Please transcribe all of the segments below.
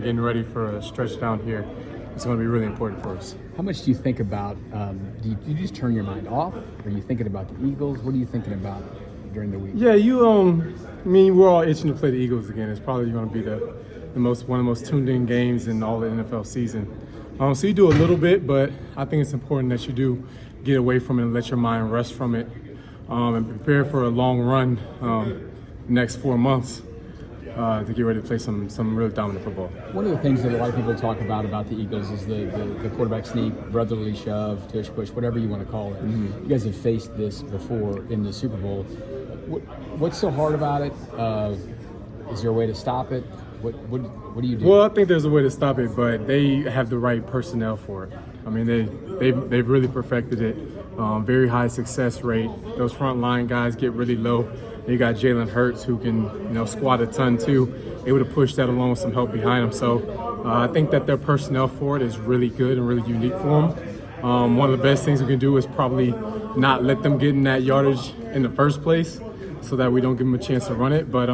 Getting ready for a stretch down here. It's going to be really important for us. How much do you think about, do you just turn your mind off? Are you thinking about the Eagles? What are you thinking about during the week? Yeah, we're all itching to play the Eagles again. It's probably going to be one of the most tuned in games in all the NFL season. So you do a little bit, but I think it's important that you do get away from it and let your mind rest from it, and prepare for a long run next 4 months. To get ready to play some really dominant football. One of the things that a lot of people talk about the Eagles is the quarterback sneak, brotherly shove, tush push, whatever you want to call it. Mm-hmm. You guys have faced this before in the Super Bowl. What's so hard about it? Is there a way to stop it? What do you do? Well, I think there's a way to stop it, but they have the right personnel for it. I mean, they've really perfected it. Very high success rate. Those front line guys get really low. You got Jalen Hurts, who can squat a ton too, able to push that along with some help behind him. So I think that their personnel for it is really good and really unique for them. One of the best things we can do is probably not let them get in that yardage in the first place, so that we don't give them a chance to run it. But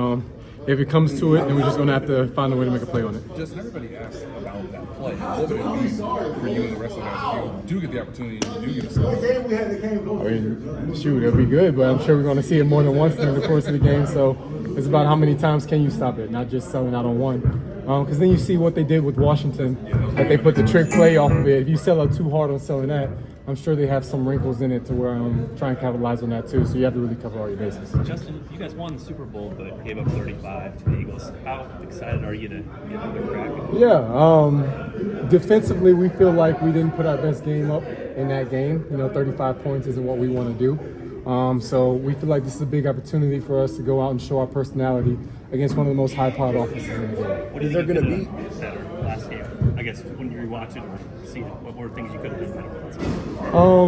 if it comes to it, then we're just going to have to find a way to make a play on it. Justin, everybody asks about that play. What would it mean for you and the rest of the guys if you do get the opportunity and you do get a start? I mean, shoot, it'll be good, but I'm sure we're going to see it more than once during the course of the game. So it's about how many times can you stop it, not just selling out on one. Because then you see what they did with Washington, that they put the trick play off of it. If you sell out too hard on selling that, I'm sure they have some wrinkles in it to where try and capitalize on that too. So you have to really cover all your bases. Justin, you guys won the Super Bowl, but gave up 35 to the Eagles. How excited are you to get another crack? Yeah, defensively, we feel like we didn't put our best game up in that game. 35 points isn't what we want to do. So we feel like this is a big opportunity for us to go out and show our personality against one of the most high-powered offenses in the game. What do you think going to be better last game? I guess when you rewatch it or see it, what were things you could have done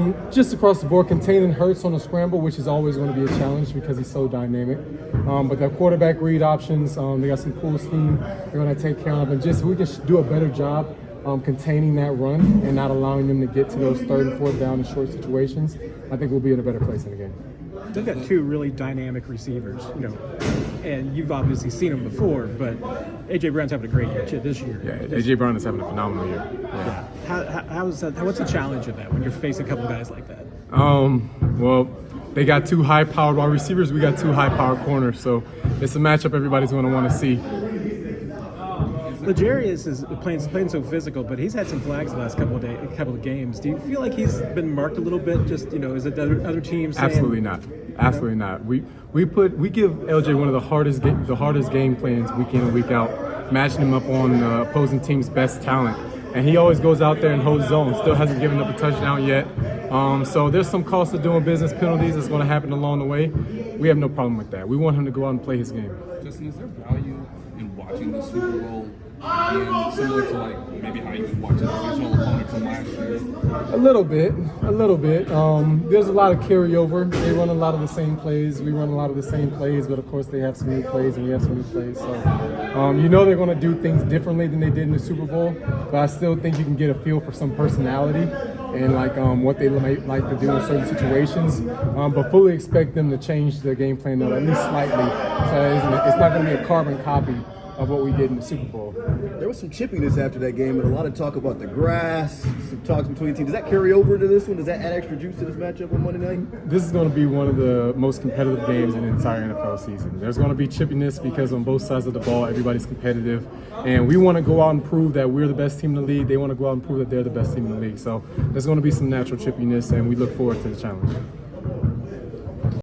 better? Just across the board, containing Hurts on a scramble, which is always going to be a challenge because he's so dynamic. But their quarterback read options, they got some cool scheme they're going to take care of. And just we can do a better job containing that run and not allowing them to get to those third and fourth down in short situations, I think we'll be in a better place in the game. They've got two really dynamic receivers, and you've obviously seen them before, but A.J. Brown's having a great year this year. Yeah, A.J. Brown is having a phenomenal year. Yeah. How's that? What's the challenge of that when you're facing a couple guys like that? Well, they got two high-powered wide receivers. We got two high-powered corners, so it's a matchup everybody's going to want to see. L'Jarius is playing so physical, but he's had some flags the last couple of games. Do you feel like he's been marked a little bit? Just is it other teams? Absolutely not. Absolutely not. We give LJ one of the hardest game plans week in and week out, matching him up on the opposing team's best talent, and he always goes out there and holds zone. Still hasn't given up a touchdown yet. So there's some cost of doing business penalties that's going to happen along the way. We have no problem with that. We want him to go out and play his game. Justin, is there value in watching the Super Bowl again, similar to maybe how you would watch a divisional opponent from last year? A little bit. There's a lot of carryover. They run a lot of the same plays. We run a lot of the same plays, but of course they have some new plays and we have some new plays. So they're going to do things differently than they did in the Super Bowl, but I still think you can get a feel for some personality and what they might like to do in certain situations. But fully expect them to change their game plan though, at least slightly. So it's not going to be a carbon copy of what we did in the Super Bowl. There was some chippiness after that game and a lot of talk about the grass, some talks between teams. Does that carry over to this one? Does that add extra juice to this matchup on Monday night? This is going to be one of the most competitive games in the entire NFL season. There's going to be chippiness because on both sides of the ball, everybody's competitive. And we want to go out and prove that we're the best team in the league. They want to go out and prove that they're the best team in the league. So there's going to be some natural chippiness, and we look forward to the challenge.